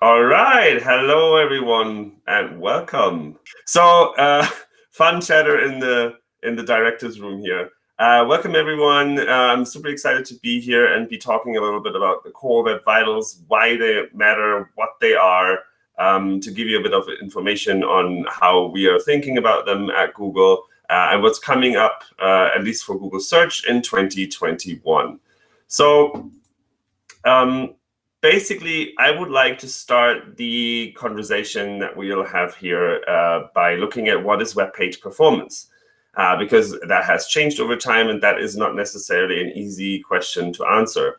All right, hello everyone, and welcome. So, fun chatter in the directors room here. Welcome everyone. I'm super excited to be here and be talking a little bit about the core web vitals, why they matter, what they are, to give you a bit of information on how we are thinking about them at Google and what's coming up, at least for Google Search in 2021. So. Basically, I would like to start the conversation that we'll have here by looking at what is web page performance, because that has changed over time and that is not necessarily an easy question to answer.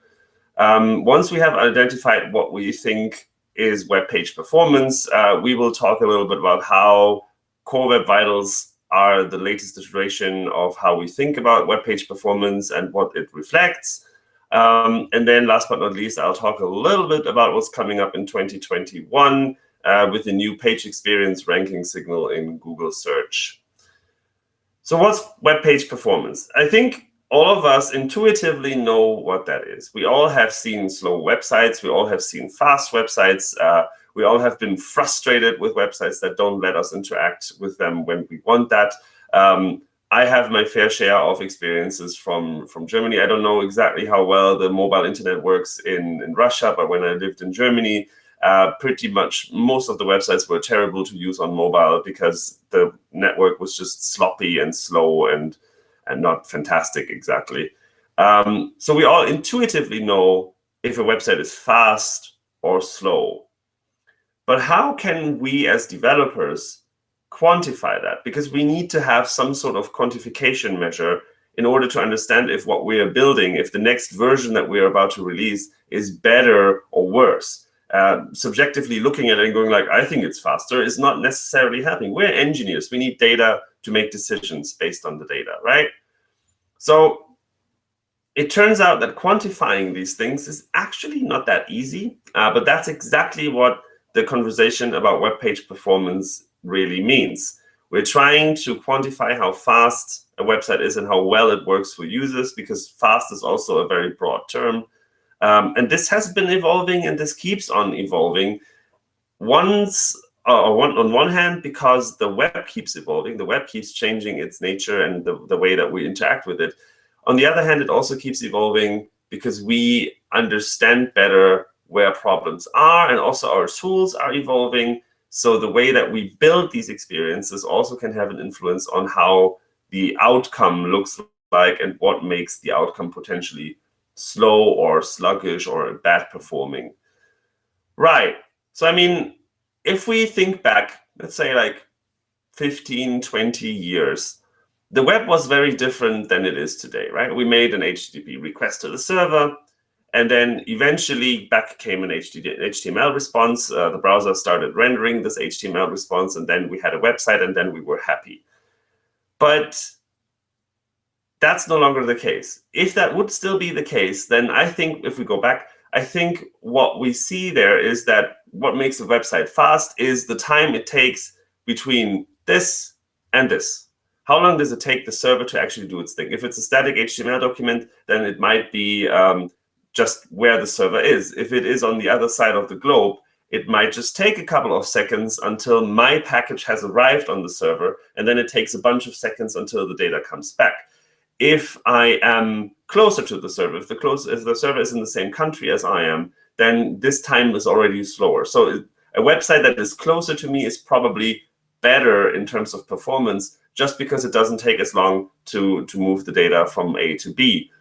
Once we have identified what we think is web page performance, we will talk a little bit about how core web vitals are the latest iteration of how we think about web page performance and what it reflects. And then last but not least, I'll talk a little bit about what's coming up in 2021 with the new page experience ranking signal in Google Search. So what's web page performance? I think all of us intuitively know what that is. We all have seen slow websites. We all have seen fast websites. We all have been frustrated with websites that don't let us interact with them when we want that. I have my fair share of experiences from Germany. I don't know exactly how well the mobile internet works in Russia, but when I lived in Germany, pretty much most of the websites were terrible to use on mobile because the network was just sloppy and slow and not fantastic exactly. So we all intuitively know if a website is fast or slow. But how can we as developers quantify that? Because we need to have some sort of quantification measure in order to understand if what we are building, if the next version that we are about to release is better or worse. Subjectively looking at it and going like, I think it's faster, is not necessarily happening. We're engineers. We need data to make decisions based on the data, right? So it turns out that quantifying these things is actually not that easy, but that's exactly what the conversation about web page performance really means. We're trying to quantify how fast a website is and how well it works for users, because fast is also a very broad term. And this has been evolving and this keeps on evolving. On one hand, because the web keeps evolving, the web keeps changing its nature and the way that we interact with it. On the other hand, it also keeps evolving because we understand better where problems are, and also our tools are evolving. So the way that we build these experiences also can have an influence on how the outcome looks like and what makes the outcome potentially slow or sluggish or bad performing. Right. So, I mean, if we think back, let's say like 15, 20 years, the web was very different than it is today, right? We made an HTTP request to the server. And then eventually back came an HTML response. The browser started rendering this HTML response, and then we had a website, and then we were happy. But that's no longer the case. If that would still be the case, then I think if we go back, I think what we see there is that what makes a website fast is the time it takes between this and this. How long does it take the server to actually do its thing? If it's a static HTML document, then it might be just where the server is. If it is on the other side of the globe, it might just take a couple of seconds until my package has arrived on the server, and then it takes a bunch of seconds until the data comes back. If I am closer to the server, if the server is in the same country as I am, then this time is already slower. So a website that is closer to me is probably better in terms of performance, just because it doesn't take as long to move the data from A to B.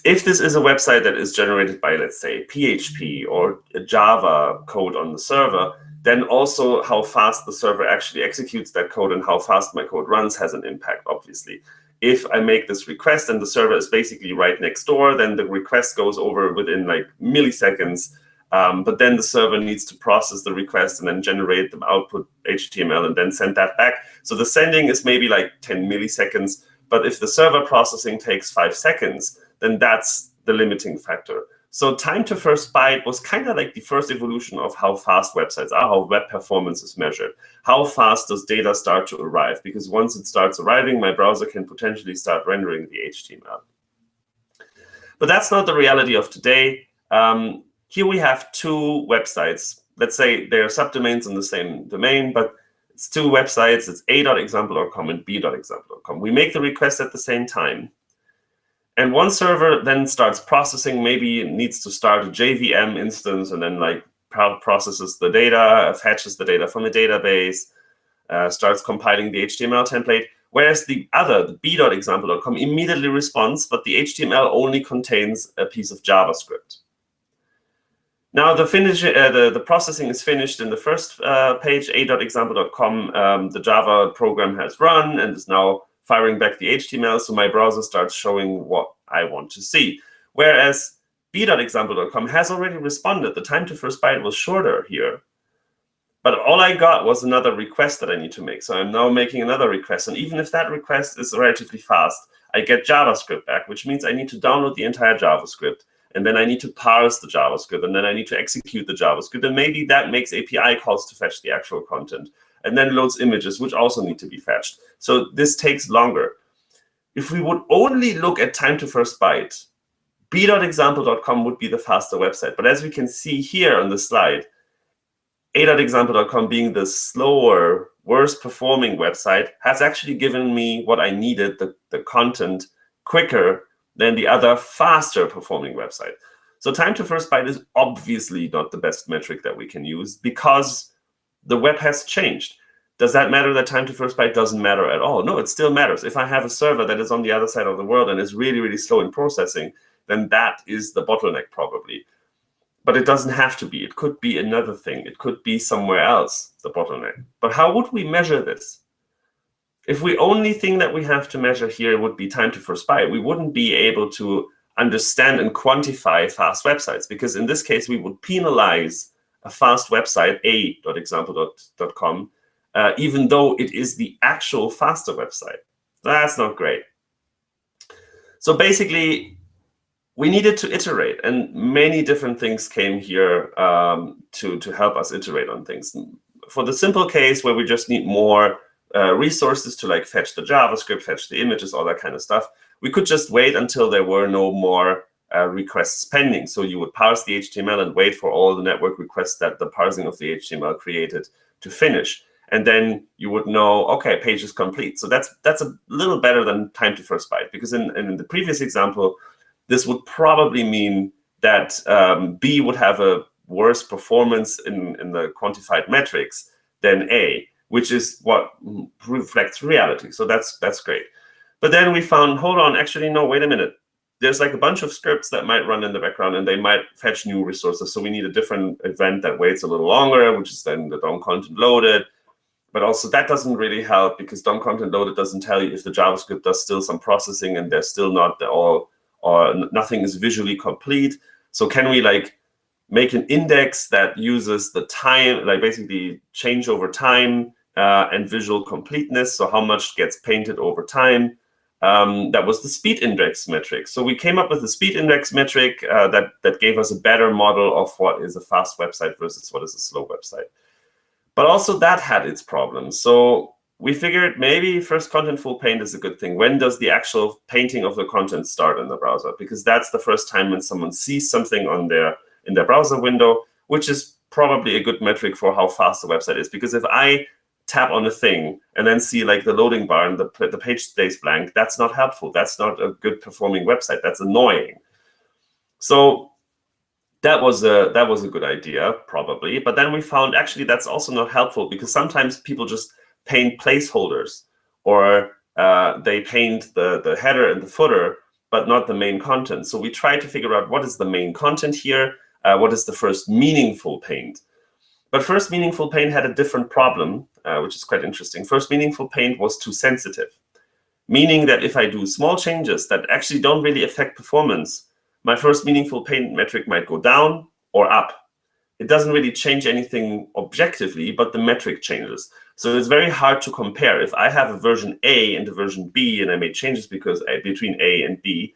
If this is a website that is generated by, let's say, PHP or a Java code on the server, then also how fast the server actually executes that code and how fast my code runs has an impact, obviously. If I make this request and the server is basically right next door, then the request goes over within like milliseconds. But then the server needs to process the request and then generate the output HTML and then send that back. So the sending is maybe like 10 milliseconds. But if the server processing takes 5 seconds, then that's the limiting factor. So time to first byte was kind of like the first evolution of how fast websites are, how web performance is measured. How fast does data start to arrive? Because once it starts arriving, my browser can potentially start rendering the HTML. But that's not the reality of today. Here we have two websites let's say there are subdomains in the same domain, but it's two websites. It's a.example.com and b.example.com. We make the request at the same time. And one server then starts processing. Maybe it needs to start a JVM instance and then like processes the data, fetches the data from a database, starts compiling the HTML template. Whereas the other, the b.example.com, immediately responds, but the HTML only contains a piece of JavaScript. Now the processing is finished in the first page, a.example.com. The Java program has run and is now firing back the HTML, so my browser starts showing what I want to see. Whereas b.example.com has already responded. The time to first byte was shorter here. But all I got was another request that I need to make. So I'm now making another request. And even if that request is relatively fast, I get JavaScript back, which means I need to download the entire JavaScript. And then I need to parse the JavaScript. And then I need to execute the JavaScript. And maybe that makes API calls to fetch the actual content. And then loads images, which also need to be fetched. So this takes longer. If we would only look at time to first byte, b.example.com would be the faster website. But as we can see here on the slide, a.example.com being the slower, worst performing website has actually given me what I needed, the content, quicker than the other faster performing website. So time to first byte is obviously not the best metric that we can use because the web has changed. Does that matter that time to first byte doesn't matter at all? No, it still matters. If I have a server that is on the other side of the world and is really, really slow in processing, then that is the bottleneck probably. But it doesn't have to be. It could be another thing. It could be somewhere else, the bottleneck. But how would we measure this? If the only thing that we have to measure here would be time to first byte, we wouldn't be able to understand and quantify fast websites, because in this case, we would penalize a fast website, a.example.com, even though it is the actual faster website. That's not great. So basically, we needed to iterate, and many different things came here to help us iterate on things. For the simple case where we just need more resources to like fetch the JavaScript, fetch the images, all that kind of stuff, we could just wait until there were no more requests pending. So you would parse the HTML and wait for all the network requests that the parsing of the HTML created to finish. And then you would know, okay, page is complete. So that's a little better than time to first byte, because in the previous example, this would probably mean that B would have a worse performance in the quantified metrics than A, which is what reflects reality. So that's great. But then we found, hold on, actually, no, wait a minute. There's like a bunch of scripts that might run in the background, and they might fetch new resources. So we need a different event that waits a little longer, which is then the DOM content loaded. But also that doesn't really help, because DOM content loaded doesn't tell you if the JavaScript does still some processing and there's still not all, or nothing is visually complete. So can we like make an index that uses the time, like basically change over time and visual completeness? So how much gets painted over time? That was the speed index metric. So we came up with the speed index metric that gave us a better model of what is a fast website versus what is a slow website. But also that had its problems. So we figured maybe first contentful paint is a good thing. When does the actual painting of the content start in the browser? Because that's the first time when someone sees something in their browser window, which is probably a good metric for how fast the website is. Because if I tap on a thing and then see like the loading bar and the page stays blank, that's not helpful. That's not a good performing website. That's annoying. So that was a good idea, probably. But then we found actually that's also not helpful, because sometimes people just paint placeholders, or they paint the header and the footer, but not the main content. So we tried to figure out what is the main content here, what is the first meaningful paint. But first meaningful paint had a different problem, which is quite interesting. First meaningful paint was too sensitive, meaning that if I do small changes that actually don't really affect performance, my first meaningful paint metric might go down or up. It doesn't really change anything objectively, but the metric changes. So it's very hard to compare. If I have a version A and a version B, and I made changes between A and B,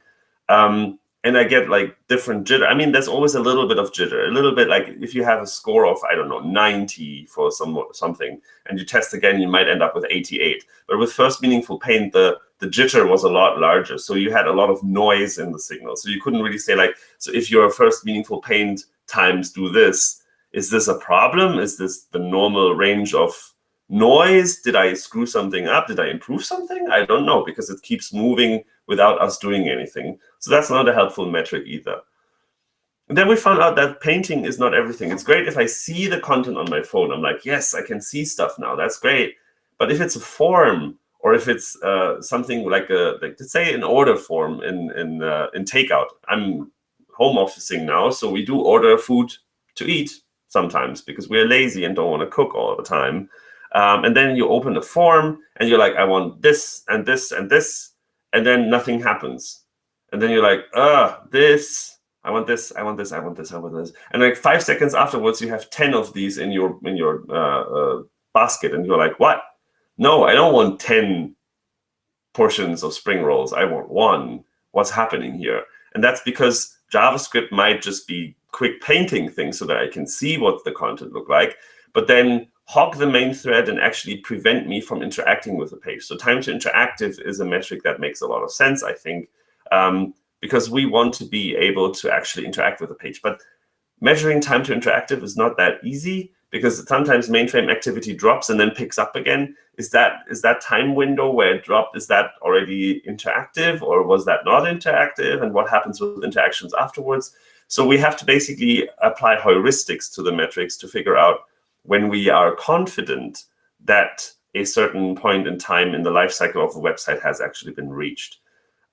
and I get like different jitter. I mean, there's always a little bit of jitter, a little bit like if you have a score of, I don't know, 90 for something, and you test again, you might end up with 88. But with first meaningful paint, the jitter was a lot larger. So you had a lot of noise in the signal. So you couldn't really say like, so if your first meaningful paint times do this, Is this a problem? Is this the normal range of noise? Did I screw something up? Did I improve something? I don't know, because it keeps moving without us doing anything. So that's not a helpful metric either. And then we found out that painting is not everything. It's great if I see the content on my phone. I'm like, yes, I can see stuff now. That's great. But if it's a form, or if it's something like let's say an order form in takeout. I'm home officing now, so we do order food to eat sometimes because we're lazy and don't want to cook all the time. And then you open the form and you're like, I want this and this and this, and then nothing happens. And then you're like, this. I want this, I want this, I want this, I want this. And like 5 seconds afterwards, you have 10 of these in your basket. And you're like, what? No, I don't want 10 portions of spring rolls. I want one. What's happening here? And that's because JavaScript might just be quick painting things so that I can see what the content look like, but then hog the main thread and actually prevent me from interacting with the page. So time to interactive is a metric that makes a lot of sense, I think. Because we want to be able to actually interact with the page. But measuring time to interactive is not that easy, because sometimes mainframe activity drops and then picks up again. Is that time window where it dropped, is that already interactive, or was that not interactive? And what happens with interactions afterwards? So we have to basically apply heuristics to the metrics to figure out when we are confident that a certain point in time in the life cycle of the website has actually been reached.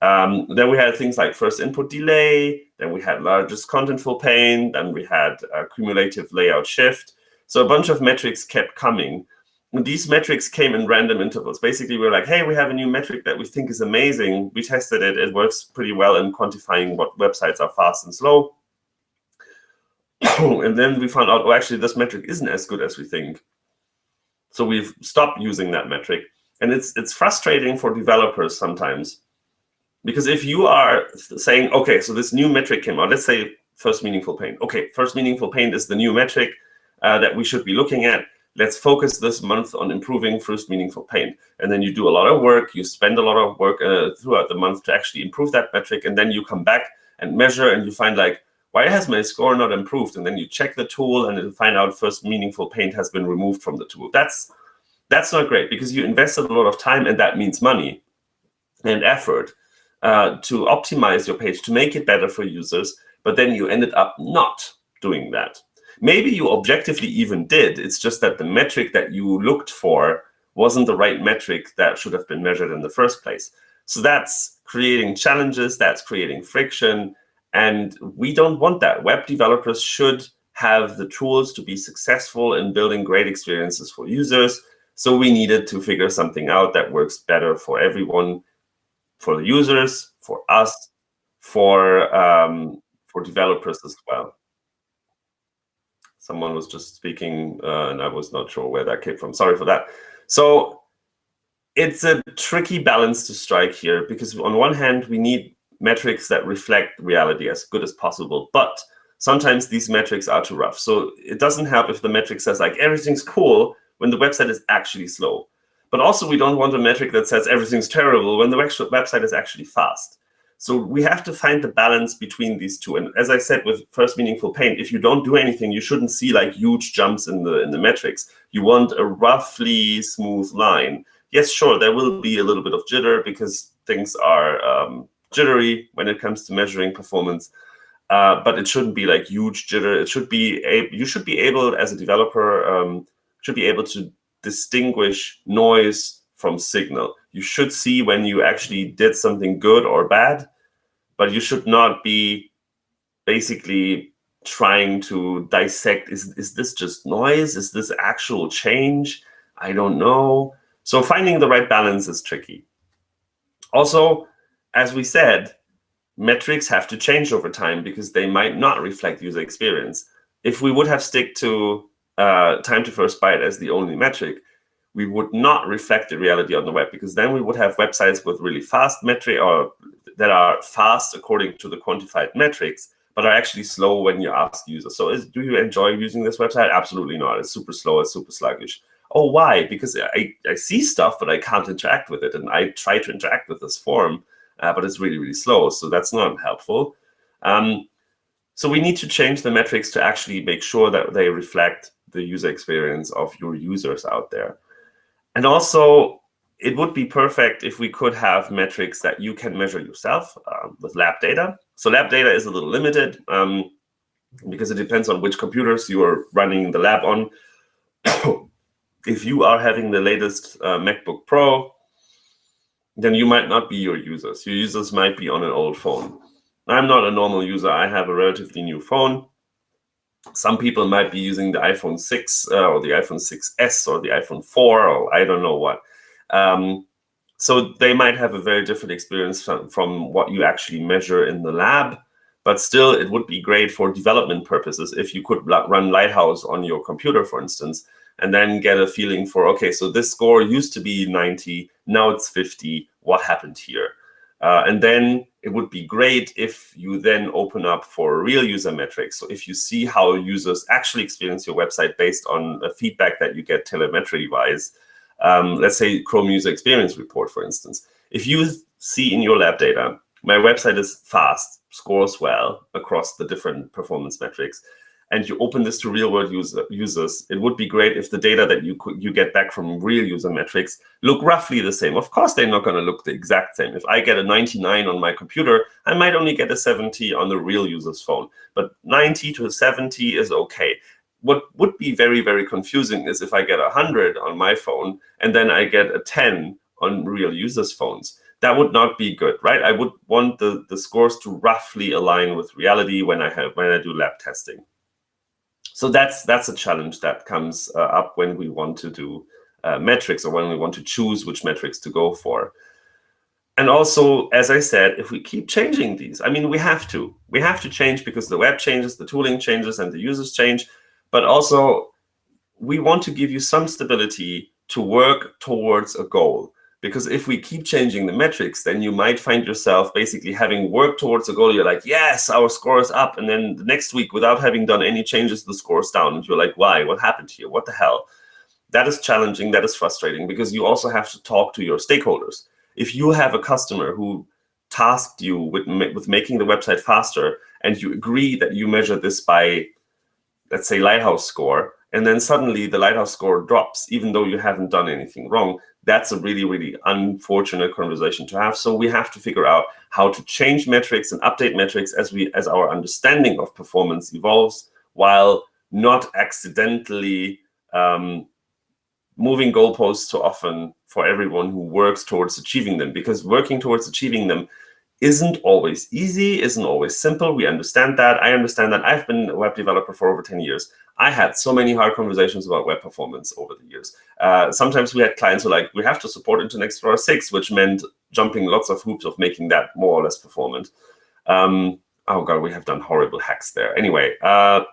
Then we had things like first input delay, then we had largest contentful paint, then we had cumulative layout shift. So a bunch of metrics kept coming. And these metrics came in random intervals. Basically, we were like, hey, we have a new metric that we think is amazing. We tested it. It works pretty well in quantifying what websites are fast and slow. And then we found out, oh, actually, this metric isn't as good as we think. So we've stopped using that metric. And it's frustrating for developers sometimes. Because if you are saying, okay, so this new metric came out, let's say first meaningful paint. Okay, first meaningful paint is the new metric that we should be looking at. Let's focus this month on improving first meaningful paint. And then you do a lot of work, you spend a lot of work throughout the month to actually improve that metric. And then you come back and measure and you find like, why has my score not improved? And then you check the tool and you find out first meaningful paint has been removed from the tool. That's not great, because you invested a lot of time, and that means money and effort to optimize your page, to make it better for users, but then you ended up not doing that. Maybe you objectively even did. It's just that the metric that you looked for wasn't the right metric that should have been measured in the first place. So that's creating challenges, that's creating friction, and we don't want that. Web developers should have the tools to be successful in building great experiences for users. So we needed to figure something out that works better for everyone, for the users, for us, for developers as well. Someone was just speaking, and I was not sure where that came from. Sorry for that. So it's a tricky balance to strike here, because on one hand, we need metrics that reflect reality as good as possible, but sometimes these metrics are too rough. So it doesn't help if the metric says like everything's cool when the website is actually slow. But also we don't want a metric that says everything's terrible when the website is actually fast. So we have to find the balance between these two. And as I said with first meaningful paint, if you don't do anything, you shouldn't see like huge jumps in the metrics. You want a roughly smooth line. Yes, sure, there will be a little bit of jitter because things are jittery when it comes to measuring performance. But it shouldn't be like huge jitter. It should be you should be able, as a developer, should be able to distinguish noise from signal. You should see when you actually did something good or bad, but you should not be basically trying to dissect, is this just noise? Is this actual change? I don't know. So finding the right balance is tricky. Also, as we said, metrics have to change over time because they might not reflect user experience. If we would have stick to time to first byte as the only metric, we would not reflect the reality on the web, because then we would have websites with really fast metric, or that are fast according to the quantified metrics, but are actually slow when you ask users. So do you enjoy using this website? Absolutely not. It's super slow. It's super sluggish. Oh, why? Because I see stuff, but I can't interact with it. And I try to interact with this form, but it's really, really slow. So that's not helpful. So we need to change the metrics to actually make sure that they reflect the user experience of your users out there. And also, it would be perfect if we could have metrics that you can measure yourself with lab data. So lab data is a little limited because it depends on which computers you are running the lab on. If you are having the latest MacBook Pro, then you might not be your users. Your users might be on an old phone. I'm not a normal user. I have a relatively new phone. Some people might be using the iPhone 6 or the iPhone 6S or the iPhone 4 or I don't know what. So they might have a very different experience from what you actually measure in the lab. But still, it would be great for development purposes if you could run Lighthouse on your computer, for instance, and then get a feeling for, okay, so this score used to be 90, now it's 50. What happened here? And then it would be great if you then open up for real user metrics. So if you see how users actually experience your website based on the feedback that you get telemetry-wise, let's say Chrome User Experience Report, for instance. If you see in your lab data, my website is fast, scores well across the different performance metrics, and you open this to real-world users, it would be great if the data that you get back from real user metrics look roughly the same. Of course, they're not going to look the exact same. If I get a 99 on my computer, I might only get a 70 on the real user's phone. But 90 to 70 is okay. What would be very, very confusing is if I get 100 on my phone and then I get a 10 on real users' phones. That would not be good, right? I would want the scores to roughly align with reality when I do lab testing. So that's a challenge that comes up when we want to do metrics or when we want to choose which metrics to go for. And also, as I said, if we keep changing these, I mean, we have to change because the web changes, the tooling changes, and the users change. But also, we want to give you some stability to work towards a goal. Because if we keep changing the metrics, then you might find yourself basically having worked towards a goal. You're like, yes, our score is up. And then the next week, without having done any changes, the score is down. And you're like, why? What happened here? What the hell? That is challenging. That is frustrating because you also have to talk to your stakeholders. If you have a customer who tasked you with making the website faster and you agree that you measure this by, let's say, Lighthouse score, and then suddenly the Lighthouse score drops, even though you haven't done anything wrong, that's a really, really unfortunate conversation to have. So we have to figure out how to change metrics and update metrics as our understanding of performance evolves, while not accidentally moving goalposts too often for everyone who works towards achieving them. Because working towards achieving them isn't always easy, isn't always simple. We understand that. I understand that. I've been a web developer for over 10 years. I had so many hard conversations about web performance over the years. Sometimes we had clients who were like, we have to support Internet Explorer 6, which meant jumping lots of hoops of making that more or less performant. Oh God, we have done horrible hacks there. Anyway, but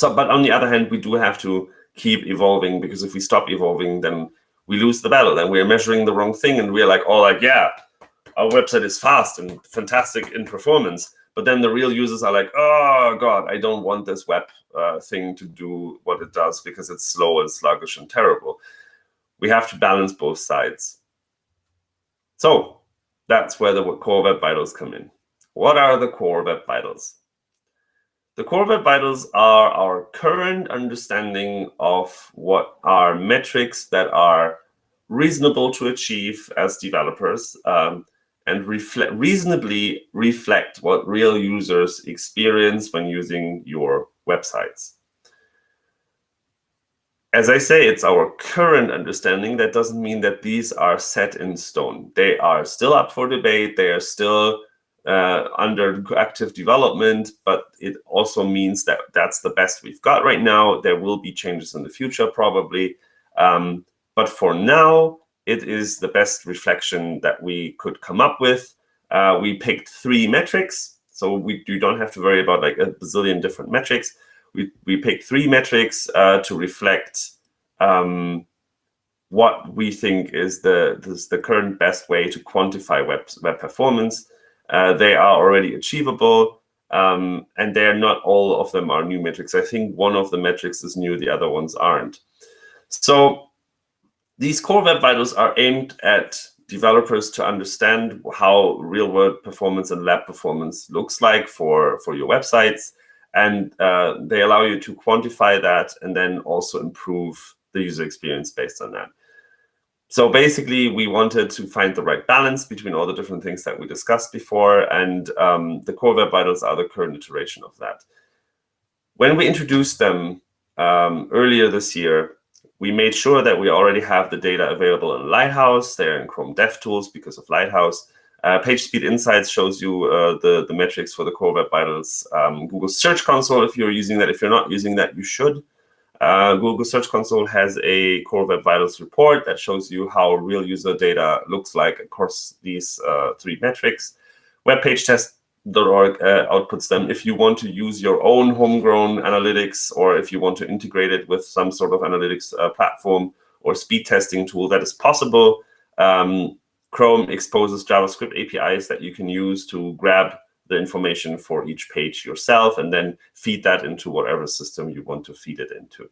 on the other hand, we do have to keep evolving, because if we stop evolving, then we lose the battle. Then we're measuring the wrong thing, and we're like, oh, like, yeah, our website is fast and fantastic in performance. But then the real users are like, oh, God, I don't want this web thing to do what it does because it's slow and sluggish and terrible. We have to balance both sides. So that's where the core web vitals come in. What are the core web vitals? The core web vitals are our current understanding of what are metrics that are reasonable to achieve as developers, and reasonably reflect what real users experience when using your websites. As I say, it's our current understanding. That doesn't mean that these are set in stone. They are still up for debate. They are still under active development, but it also means that that's the best we've got right now. There will be changes in the future, probably. But for now, it is the best reflection that we could come up with. We picked 3 metrics, so you don't have to worry about like a bazillion different metrics. We picked 3 metrics to reflect what we think is the current best way to quantify web performance. They are already achievable, and they're not all of them are new metrics. I think one of the metrics is new, the other ones aren't. So these core web vitals are aimed at developers to understand how real-world performance and lab performance looks like for your websites. And they allow you to quantify that and then also improve the user experience based on that. So basically, we wanted to find the right balance between all the different things that we discussed before, and the Core Web Vitals are the current iteration of that. When we introduced them earlier this year, we made sure that we already have the data available in Lighthouse. They're in Chrome DevTools because of Lighthouse. PageSpeed Insights shows you the metrics for the Core Web Vitals. Google Search Console, if you're using that. If you're not using that, you should. Google Search Console has a Core Web Vitals report that shows you how real user data looks like across these 3 metrics. WebPageTest.org outputs them. If you want to use your own homegrown analytics, or if you want to integrate it with some sort of analytics platform or speed testing tool, that is possible. Chrome exposes JavaScript APIs that you can use to grab the information for each page yourself and then feed that into whatever system you want to feed it into.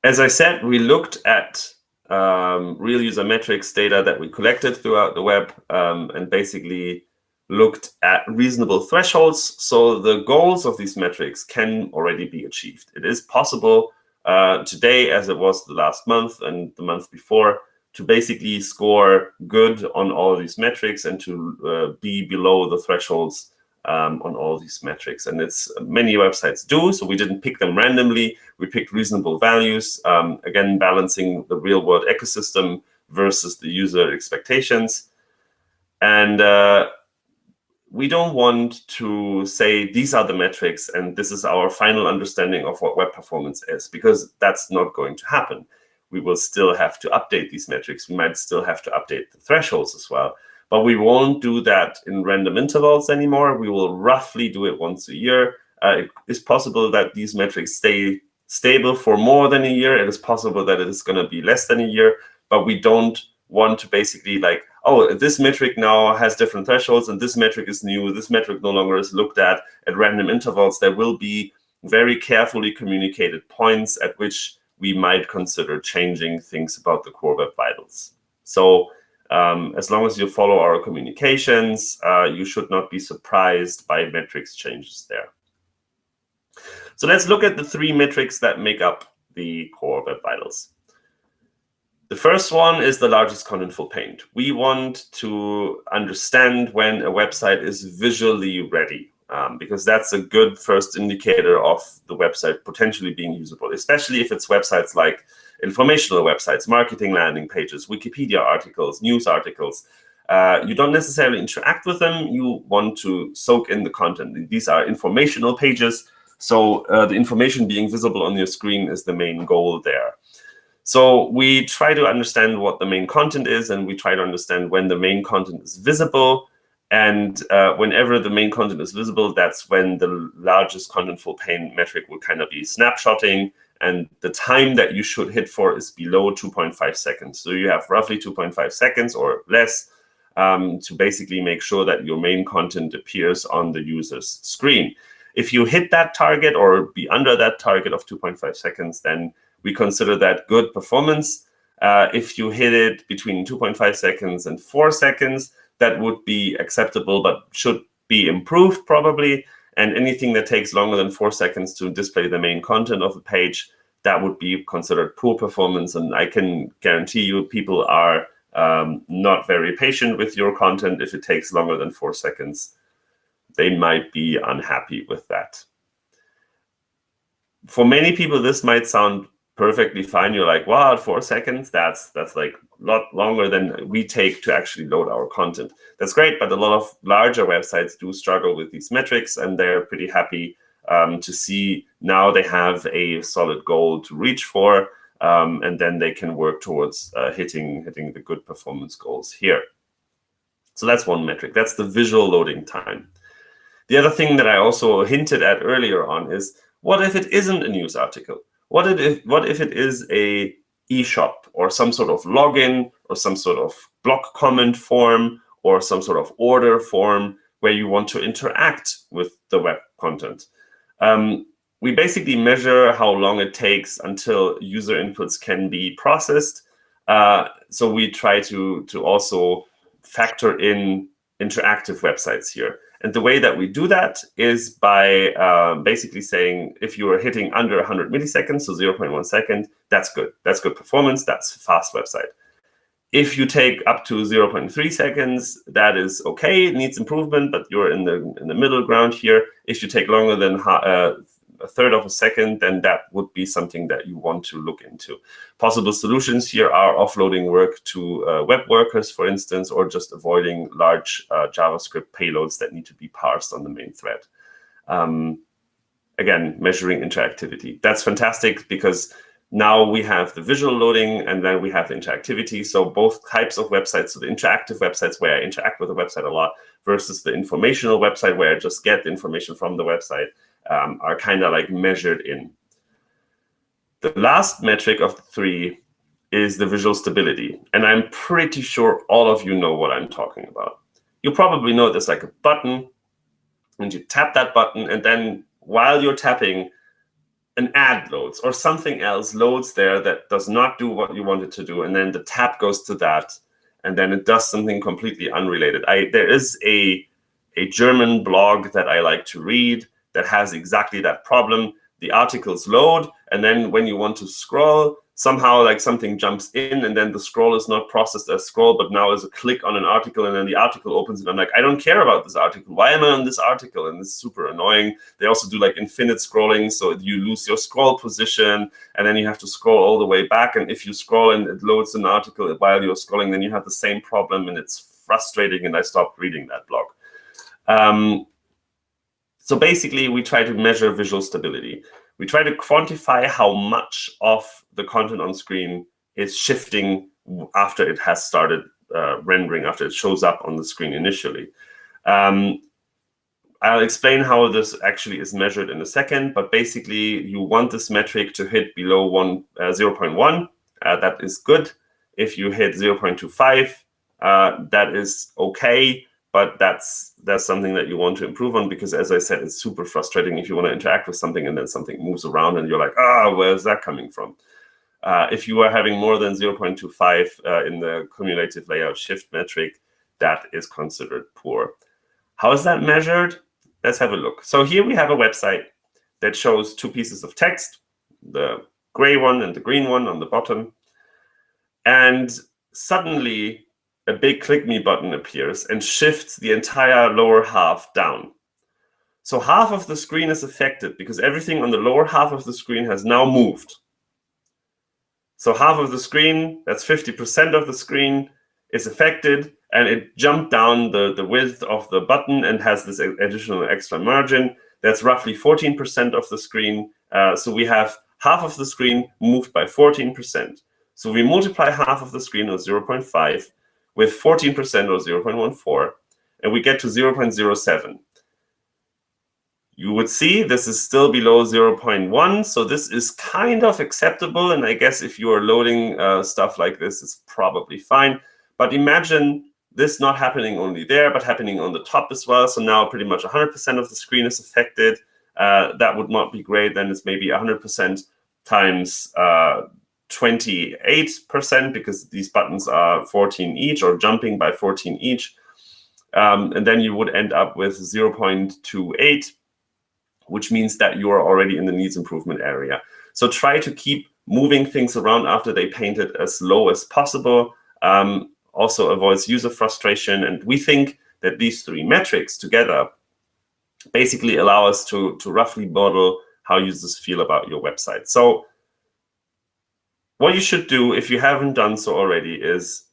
As I said, we looked at real user metrics data that we collected throughout the web and basically looked at reasonable thresholds. So the goals of these metrics can already be achieved. It is possible today, as it was the last month and the month before, to basically score good on all these metrics and to be below the thresholds on all these metrics. And it's many websites do, so we didn't pick them randomly. We picked reasonable values, again, balancing the real world ecosystem versus the user expectations. And we don't want to say these are the metrics and this is our final understanding of what web performance is, because that's not going to happen. We will still have to update these metrics. We might still have to update the thresholds as well. But we won't do that in random intervals anymore. We will roughly do it once a year. It is possible that these metrics stay stable for more than a year. It is possible that it is going to be less than a year. But we don't want to basically like, oh, this metric now has different thresholds and this metric is new. This metric no longer is looked at random intervals. There will be very carefully communicated points at which we might consider changing things about the Core Web Vitals. So as long as you follow our communications, you should not be surprised by metrics changes there. So let's look at the 3 metrics that make up the Core Web Vitals. The first one is the largest contentful paint. We want to understand when a website is visually ready. Because that's a good first indicator of the website potentially being usable, especially if it's websites like informational websites, marketing landing pages, Wikipedia articles, news articles. You don't necessarily interact with them. You want to soak in the content. These are informational pages, so the information being visible on your screen is the main goal there. So we try to understand what the main content is, and we try to understand when the main content is visible. And whenever the main content is visible, that's when the largest contentful paint metric will kind of be snapshotting. And the time that you should hit for is below 2.5 seconds. So you have roughly 2.5 seconds or less to basically make sure that your main content appears on the user's screen. If you hit that target or be under that target of 2.5 seconds, then we consider that good performance. If you hit it between 2.5 seconds and 4 seconds, that would be acceptable, but should be improved probably. And anything that takes longer than 4 seconds to display the main content of the page, that would be considered poor performance. And I can guarantee you people are not very patient with your content. If it takes longer than 4 seconds, they might be unhappy with that. For many people, this might sound perfectly fine. You're like, wow, 4 seconds, that's like a lot longer than we take to actually load our content. That's great, but a lot of larger websites do struggle with these metrics, and they're pretty happy to see now they have a solid goal to reach for, and then they can work towards hitting the good performance goals here. So that's one metric. That's the visual loading time. The other thing that I also hinted at earlier on is, what if it isn't a news article? What if it is a e-shop or some sort of login or some sort of blog comment form or some sort of order form where you want to interact with the web content? We basically measure how long it takes until user inputs can be processed. So we try to also factor in interactive websites here. And the way that we do that is by basically saying, if you are hitting under 100 milliseconds, so 0.1 second, that's good. That's good performance. That's a fast website. If you take up to 0.3 seconds, that is okay. It needs improvement, but you're in the middle ground here. If you take longer than a third of a second, then that would be something that you want to look into. Possible solutions here are offloading work to web workers, for instance, or just avoiding large JavaScript payloads that need to be parsed on the main thread. Again, measuring interactivity. That's fantastic because now we have the visual loading and then we have the interactivity. So both types of websites, so the interactive websites where I interact with the website a lot versus the informational website where I just get the information from the website, are kind of like measured in. The last metric of the three is the visual stability. And I'm pretty sure all of you know what I'm talking about. You probably know there's like a button and you tap that button, and then while you're tapping, an ad loads or something else loads there that does not do what you want it to do. And then the tap goes to that, and then it does something completely unrelated. There is a German blog that I like to read that has exactly that problem. The articles load, and then when you want to scroll, somehow like something jumps in, and then the scroll is not processed as scroll, but now as a click on an article, and then the article opens, and I'm like, I don't care about this article. Why am I on this article? And it's super annoying. They also do like infinite scrolling, so you lose your scroll position, and then you have to scroll all the way back. And if you scroll and it loads an article while you're scrolling, then you have the same problem, and it's frustrating, and I stopped reading that blog. So basically, we try to measure visual stability. We try to quantify how much of the content on screen is shifting after it has started rendering, after it shows up on the screen initially. I'll explain how this actually is measured in a second, but basically, you want this metric to hit below 0.1. That is good. If you hit 0.25, that is okay. But that's something that you want to improve on, because as I said, it's super frustrating if you want to interact with something and then something moves around and you're like, where's that coming from? If you are having more than 0.25 in the cumulative layout shift metric, that is considered poor. How is that measured? Let's have a look. So here we have a website that shows two pieces of text, the gray one and the green one on the bottom. And suddenly, a big click me button appears and shifts the entire lower half down. So half of the screen is affected because everything on the lower half of the screen has now moved. So half of the screen, that's 50% of the screen, is affected, and it jumped down the width of the button and has this additional extra margin. That's roughly 14% of the screen. So we have half of the screen moved by 14%. So we multiply half of the screen with 0.5 with 14% or 0.14, and we get to 0.07. You would see this is still below 0.1, so this is kind of acceptable, and I guess if you are loading stuff like this, it's probably fine. But imagine this not happening only there, but happening on the top as well. So now pretty much 100% of the screen is affected. That would not be great. Then it's maybe 100% times 28%, because these buttons are 14 each, or jumping by 14 each. And then you would end up with 0.28, which means that you are already in the needs improvement area. So try to keep moving things around after they paint it as low as possible. Also avoids user frustration. And we think that these three metrics together basically allow us to roughly model how users feel about your website. So what you should do, if you haven't done so already, is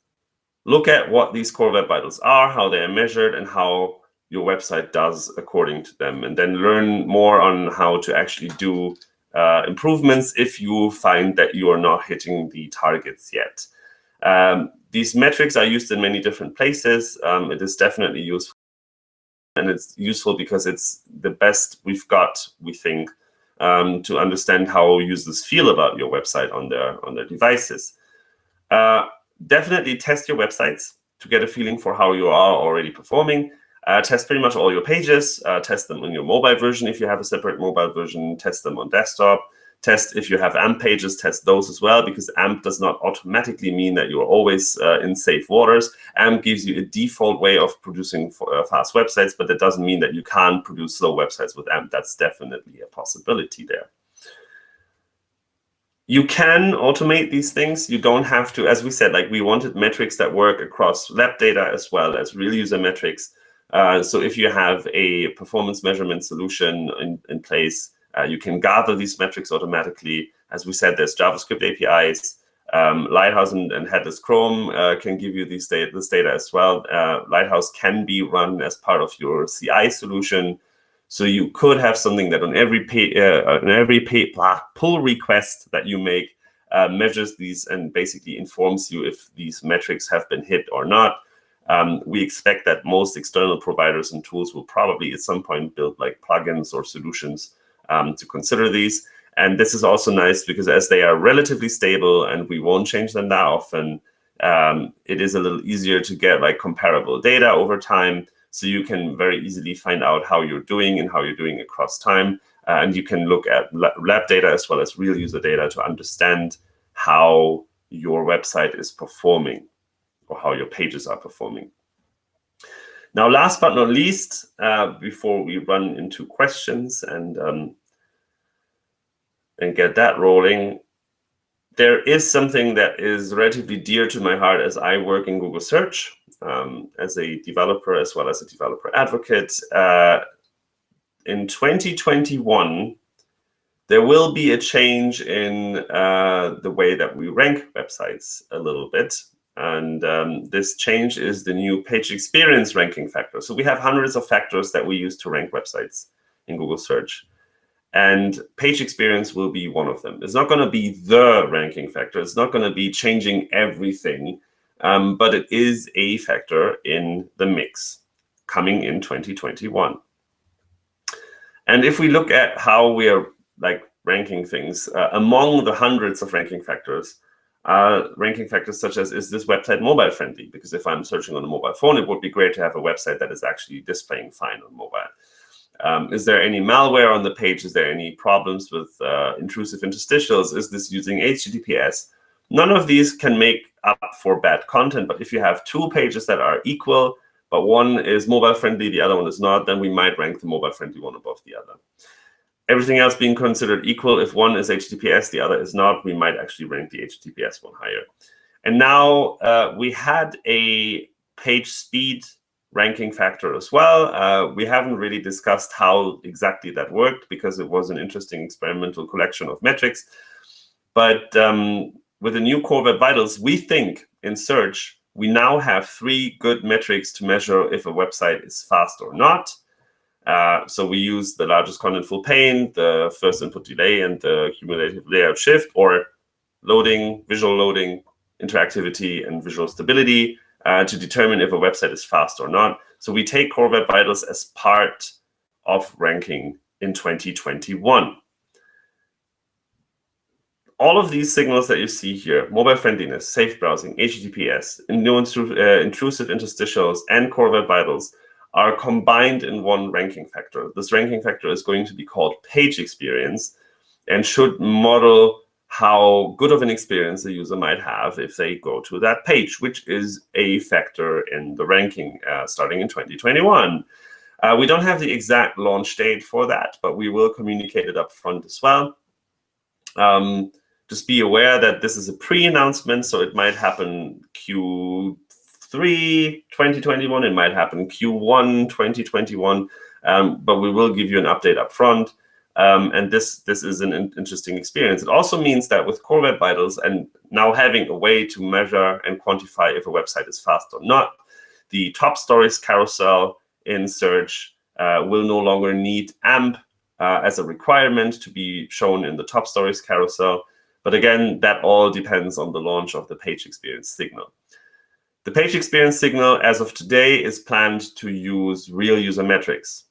look at what these core web vitals are, how they are measured, and how your website does according to them, and then learn more on how to actually do improvements if you find that you are not hitting the targets yet. These metrics are used in many different places. It is definitely useful, and it's useful because it's the best we've got, we think, to understand how users feel about your website on their devices. Definitely test your websites to get a feeling for how you are already performing. Test pretty much all your pages. Test them on your mobile version if you have a separate mobile version. Test them on desktop. Test if you have AMP pages, test those as well, because AMP does not automatically mean that you're always in safe waters. AMP gives you a default way of producing fast websites, but that doesn't mean that you can't produce slow websites with AMP. That's definitely a possibility there. You can automate these things. You don't have to, as we said, like we wanted metrics that work across lab data as well as real user metrics. So if you have a performance measurement solution in place, you can gather these metrics automatically. As we said, there's JavaScript APIs. Lighthouse and Headless Chrome can give you this data as well. Lighthouse can be run as part of your CI solution. So you could have something that on every pull request that you make measures these and basically informs you if these metrics have been hit or not. We expect that most external providers and tools will probably at some point build like plugins or solutions to consider these. And this is also nice because as they are relatively stable and we won't change them that often, it is a little easier to get like comparable data over time. So you can very easily find out how you're doing and how you're doing across time. And you can look at lab data as well as real user data to understand how your website is performing or how your pages are performing. Now, last but not least, before we run into questions and get that rolling, there is something that is relatively dear to my heart as I work in Google Search as a developer as well as a developer advocate. In 2021, there will be a change in the way that we rank websites a little bit. And this change is the new page experience ranking factor. So we have hundreds of factors that we use to rank websites in Google Search. And page experience will be one of them. It's not going to be the ranking factor. It's not going to be changing everything, but it is a factor in the mix coming in 2021. And if we look at how we are like ranking things, among the hundreds of ranking factors such as, is this website mobile friendly? Because if I'm searching on a mobile phone, it would be great to have a website that is actually displaying fine on mobile. Is there any malware on the page? Is there any problems with intrusive interstitials? Is this using HTTPS? None of these can make up for bad content, but if you have two pages that are equal, but one is mobile friendly, the other one is not, then we might rank the mobile friendly one above the other. Everything else being considered equal, if one is HTTPS, the other is not, we might actually rank the HTTPS one higher. And now we had a page speed ranking factor as well. We haven't really discussed how exactly that worked because it was an interesting experimental collection of metrics. But with the new Core Web Vitals, we think in search, we now have 3 good metrics to measure if a website is fast or not. So we use the largest contentful pane, the first input delay, and the cumulative layout shift, or loading, visual loading, interactivity, and visual stability to determine if a website is fast or not. So we take Core Web Vitals as part of ranking in 2021. All of these signals that you see here, mobile friendliness, safe browsing, HTTPS, no intrusive interstitials, and Core Web Vitals, are combined in one ranking factor. This ranking factor is going to be called page experience and should model how good of an experience a user might have if they go to that page, which is a factor in the ranking starting in 2021. We don't have the exact launch date for that, but we will communicate it up front as well. Just be aware that this is a pre-announcement, so it might happen Q3 2021, it might happen Q1 2021, but we will give you an update up front. And this is an interesting experience. It also means that with Core Web Vitals and now having a way to measure and quantify if a website is fast or not, the top stories carousel in search will no longer need AMP as a requirement to be shown in the top stories carousel. But again, that all depends on the launch of the page experience signal. The page experience signal as of today is planned to use real user metrics.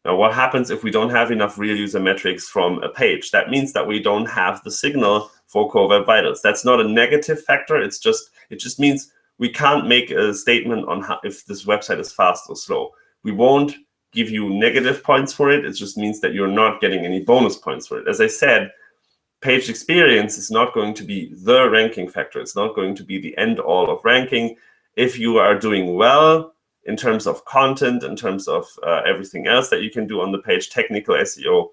Now, what happens if we don't have enough real user metrics from a page? That means that we don't have the signal for Core Web Vitals. That's not a negative factor. It just means we can't make a statement on how, if this website is fast or slow. We won't give you negative points for it. It just means that you're not getting any bonus points for it. As I said, page experience is not going to be the ranking factor. It's not going to be the end all of ranking. If you are doing well in terms of content, in terms of everything else that you can do on the page, technical SEO,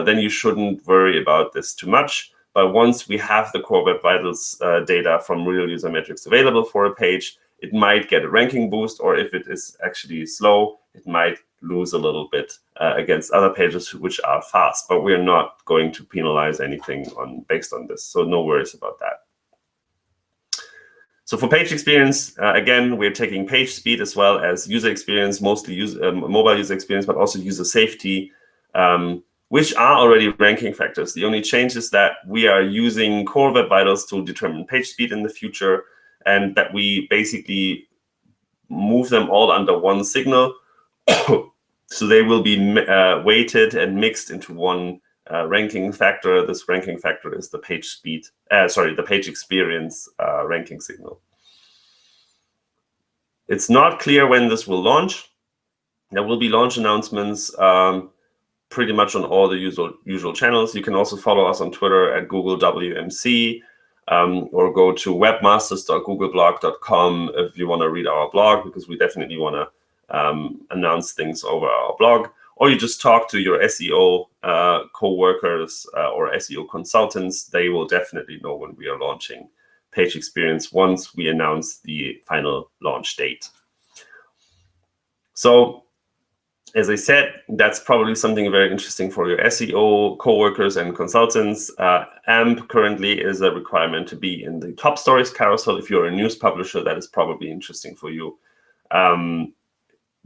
then you shouldn't worry about this too much. But once we have the core Web Vitals data from real user metrics available for a page, it might get a ranking boost, or if it is actually slow, it might lose a little bit against other pages which are fast. But we're not going to penalize anything based on this, so no worries about that. So for page experience, again, we're taking page speed as well as user experience, mostly mobile user experience, but also user safety, which are already ranking factors. The only change is that we are using core Web Vitals to determine page speed in the future, and that we basically move them all under one signal. So they will be weighted and mixed into one ranking factor. This ranking factor is the page speed, the page experience ranking signal. It's not clear when this will launch. There will be launch announcements pretty much on all the usual channels. You can also follow us on Twitter at Google WMC, or go to webmasters.googleblog.com if you want to read our blog, because we definitely want to announce things over our blog. Or you just talk to your SEO co-workers or SEO consultants. They will definitely know when we are launching page experience once we announce the final launch date. So, as I said, that's probably something very interesting for your SEO co-workers and consultants. AMP currently is a requirement to be in the top stories carousel. If you're a news publisher, that is probably interesting for you.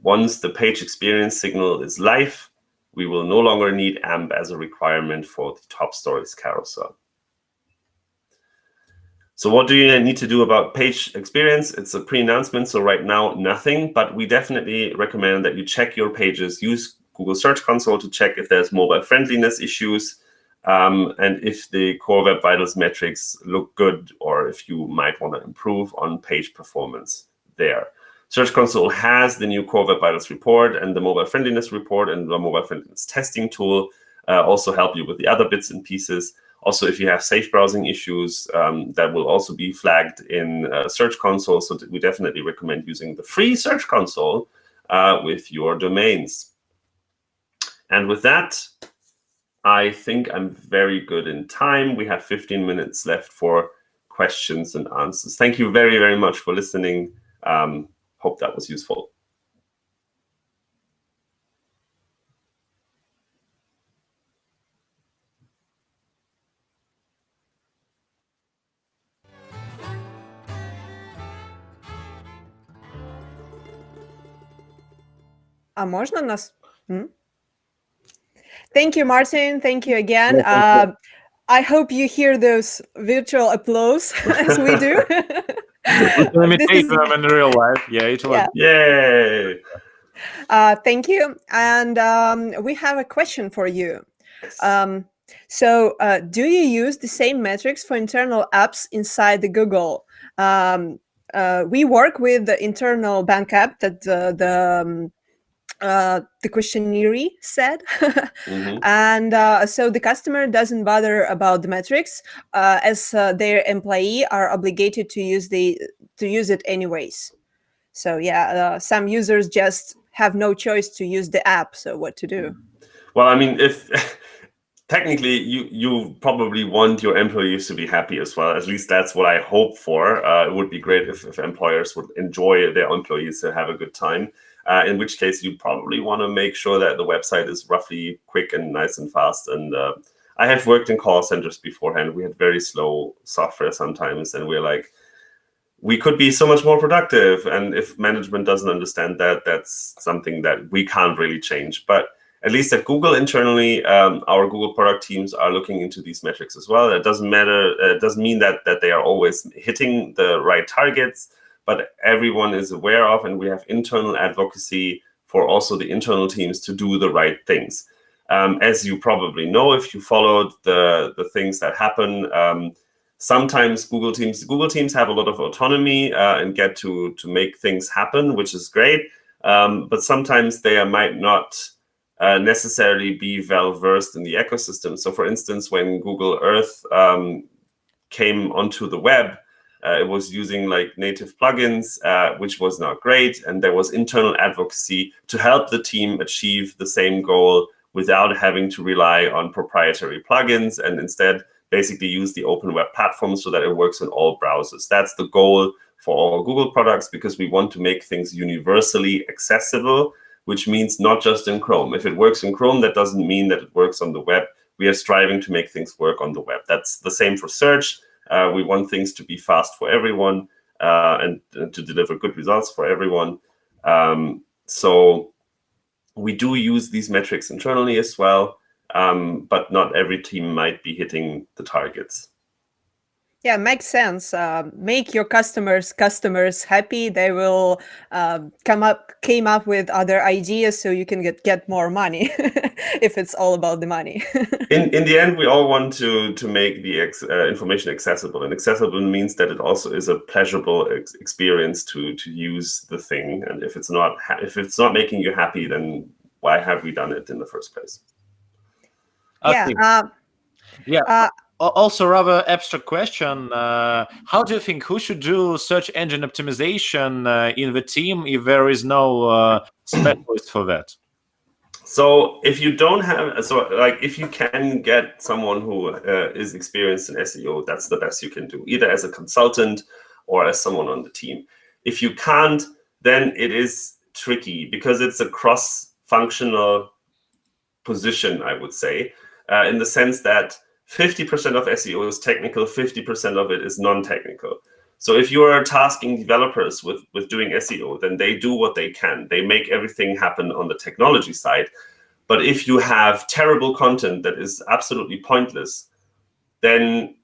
Once the page experience signal is live, we will no longer need AMP as a requirement for the top stories carousel. So what do you need to do about page experience? It's a pre-announcement, so right now, nothing. But we definitely recommend that you check your pages. Use Google Search Console to check if there's mobile friendliness issues, and if the core Web Vitals metrics look good, or if you might want to improve on page performance there. Search Console has the new core Web Vitals report and the mobile friendliness report, and the mobile friendliness testing tool also help you with the other bits and pieces. Also, if you have safe browsing issues, that will also be flagged in Search Console. So we definitely recommend using the free Search Console with your domains. And with that, I think I'm very good in time. We have 15 minutes left for questions and answers. Thank you very, very much for listening. Hope that was useful. А можно нас? Thank you, Martin. Thank you again. Yeah, thank I hope you hear those virtual applause as we do. We can imitate them in real life. Yeah, it's like, Yay! Thank you. And we have a question for you. Do you use the same metrics for internal apps inside the Google? We work with the internal bank app that the questionnaire said. And so the customer doesn't bother about the metrics as their employee are obligated to use it anyways. So yeah, some users just have no choice to use the app. So what to do? Well, I mean, if technically you probably want your employees to be happy as well. At least that's what I hope for. It would be great if employers would enjoy their employees to have a good time. In which case, you probably want to make sure that the website is roughly quick and nice and fast. And I have worked in call centers beforehand. We had very slow software sometimes, and we're like, we could be so much more productive. And if management doesn't understand that, that's something that we can't really change. But at least at Google internally, our Google product teams are looking into these metrics as well. It doesn't matter. It doesn't mean that they are always hitting the right targets, but everyone is aware of, and we have internal advocacy for also the internal teams to do the right things. As you probably know, if you followed the things that happen, sometimes Google teams have a lot of autonomy and get to make things happen, which is great. But sometimes they might not necessarily be well-versed in the ecosystem. So for instance, when Google Earth came onto the web, it was using like native plugins, which was not great. And there was internal advocacy to help the team achieve the same goal without having to rely on proprietary plugins, and instead basically use the open web platform so that it works on all browsers. That's the goal for all Google products, because we want to make things universally accessible, which means not just in Chrome. If it works in Chrome, that doesn't mean that it works on the web. We are striving to make things work on the web. That's the same for search. We want things to be fast for everyone and to deliver good results for everyone. So we do use these metrics internally as well, but not every team might be hitting the targets. Yeah, makes sense. Make your customers happy. They will came up with other ideas, so you can get more money if it's all about the money. in the end, we all want to make the information accessible, and accessible means that it also is a pleasurable experience to use the thing. And if it's not making you happy, then why have we done it in the first place? Okay. Yeah. Also, rather abstract question. How do you think, who should do search engine optimization in the team if there is no specialist for that? So if you don't have, if you can get someone who is experienced in SEO, that's the best you can do, either as a consultant or as someone on the team. If you can't, then it is tricky, because it's a cross-functional position, I would say, in the sense that 50% of SEO is technical, 50% of it is non-technical. So if you are tasking developers with doing SEO, then they do what they can. They make everything happen on the technology side. But if you have terrible content that is absolutely pointless, then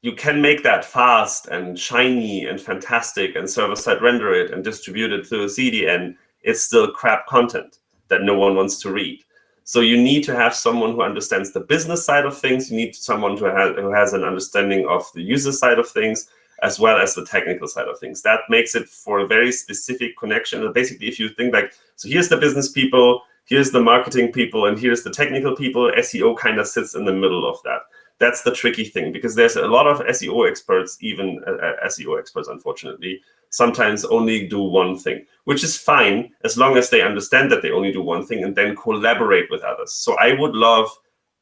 you can make that fast and shiny and fantastic and server-side render it and distribute it through a CDN. It's still crap content that no one wants to read. So you need to have someone who understands the business side of things. You need someone who has an understanding of the user side of things, as well as the technical side of things. That makes it for a very specific connection. And basically, if you think like, so here's the business people, here's the marketing people, and here's the technical people, SEO kind of sits in the middle of that. That's the tricky thing, because there's a lot of SEO experts, even SEO experts, unfortunately, sometimes only do one thing, which is fine as long as they understand that they only do one thing and then collaborate with others. So I would love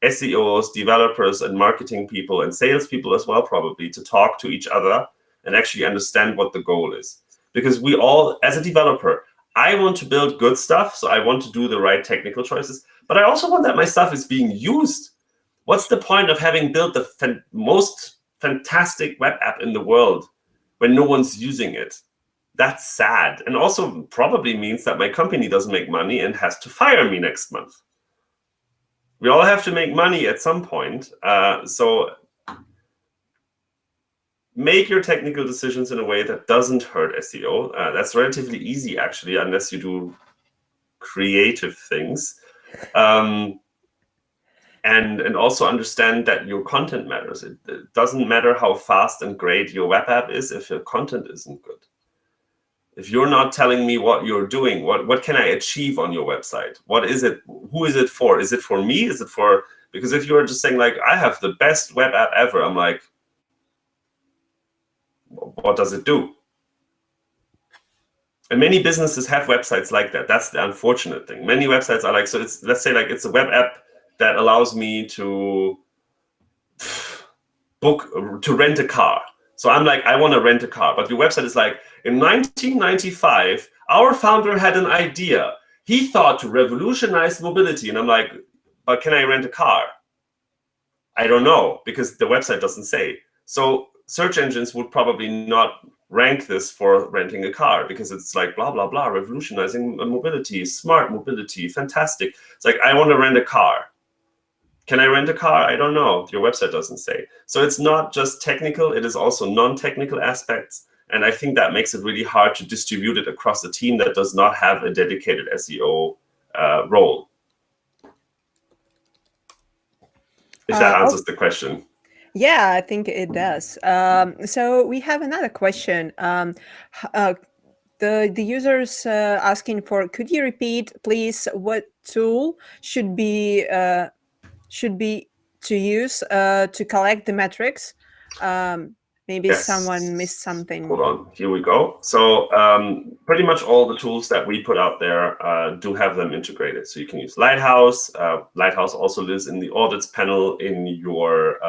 SEOs, developers, and marketing people, and salespeople as well, probably, to talk to each other and actually understand what the goal is. Because we all, as a developer, I want to build good stuff, so I want to do the right technical choices, but I also want that my stuff is being used. What's the point of having built the most fantastic web app in the world when no one's using it? That's sad. And also probably means that my company doesn't make money and has to fire me next month. We all have to make money at some point. So make your technical decisions in a way that doesn't hurt SEO. That's relatively easy, actually, unless you do creative things. And also understand that your content matters. It doesn't matter how fast and great your web app is if your content isn't good. If you're not telling me what you're doing, what can I achieve on your website? What is it? Who is it for? Is it for me? Is it for, because if you're just saying like, I have the best web app ever, I'm like, what does it do? And many businesses have websites like that. That's the unfortunate thing. Many websites are like, so it's, let's say like it's a web app that allows me to rent a car. So I'm like, I want to rent a car. But your website is like, in 1995, our founder had an idea. He thought to revolutionize mobility. And I'm like, but can I rent a car? I don't know, because the website doesn't say. So search engines would probably not rank this for renting a car, because it's like, blah, blah, blah, revolutionizing mobility, smart mobility, fantastic. It's like, I want to rent a car. Can I rent a car? I don't know. Your website doesn't say. So it's not just technical, it is also non-technical aspects. And I think that makes it really hard to distribute it across a team that does not have a dedicated SEO role. If that answers the question. Yeah, I think it does. So we have another question. The user's asking for, could you repeat, please, what tool should be to use to collect the metrics? Maybe Yes. someone missed something. Hold on, here we go. So pretty much all the tools that we put out there do have them integrated. So you can use Lighthouse. Lighthouse also lives in the audits panel in your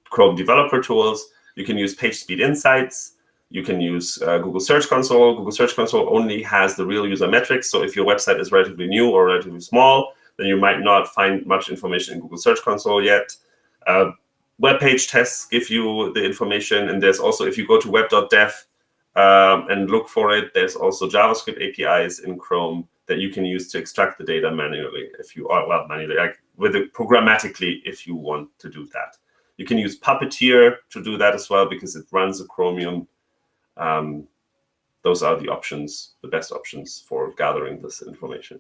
Chrome developer tools. You can use PageSpeed Insights. You can use Google Search Console. Google Search Console only has the real user metrics. So if your website is relatively new or relatively small, then you might not find much information in Google Search Console yet. Web page tests give you the information. And there's also, if you go to web.dev and look for it, there's also JavaScript APIs in Chrome that you can use to extract the data manually if you are, well, manually, like with it programmatically if you want to do that. You can use Puppeteer to do that as well because it runs a Chromium. Those are the options, the best options for gathering this information.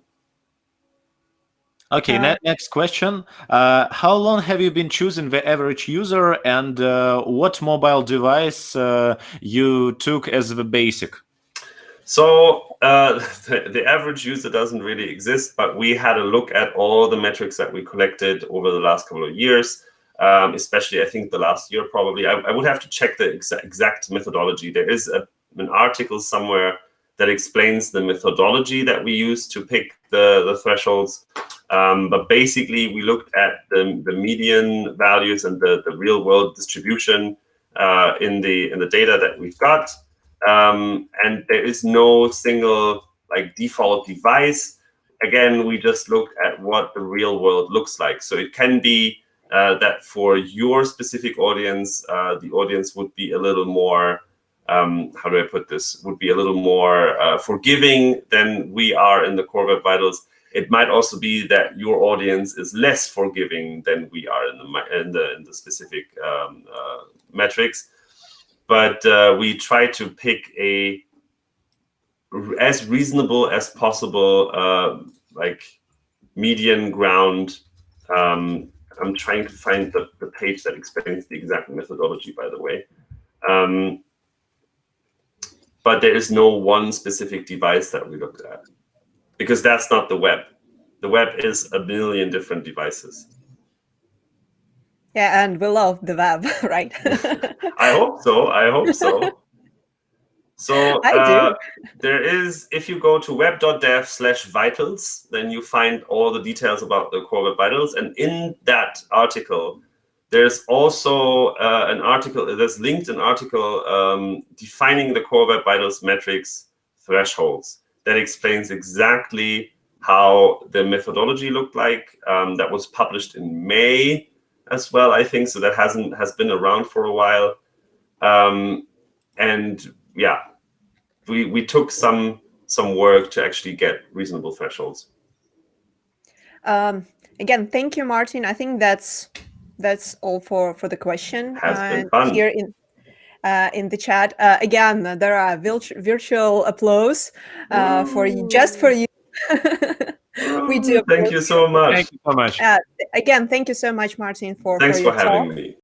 Okay, next question. How long have you been choosing the average user, and what mobile device you took as the basic? So the average user doesn't really exist, but we had a look at all the metrics that we collected over the last couple of years, especially I think the last year probably. I would have to check the exact methodology. There is an article somewhere that explains the methodology that we use to pick the thresholds. But basically, we looked at the median values and the real world distribution in the data that we've got. And there is no single like default device. Again, we just looked at what the real world looks like. So it can be that for your specific audience, the audience would be a little more, how do I put this, would be a little more forgiving than we are in the Core Web Vitals. It might also be that your audience is less forgiving than we are in the specific metrics. But we try to pick a as reasonable as possible like median ground. I'm trying to find the page that explains the exact methodology, by the way. But there is no one specific device that we looked at, because that's not the web. The web is a million different devices. Yeah, and we love the web, right? I hope so. I hope so. So there is, if you go to web.dev/vitals, then you find all the details about the Core Web Vitals. And in that article, there's also an article, there's linked an article defining the Core Web Vitals metrics thresholds that explains exactly how the methodology looked like. That was published in May as well, I think. So that has been around for a while. And yeah, we took some work to actually get reasonable thresholds. Again, thank you, Martin. I think that's all for the question. Has been fun. Here in the chat. Again, there are virtual applause for you, just for you. We do. Thank you so much. Thank you so much. Again, thank you so much, Martin, for Thanks your for having talk. me.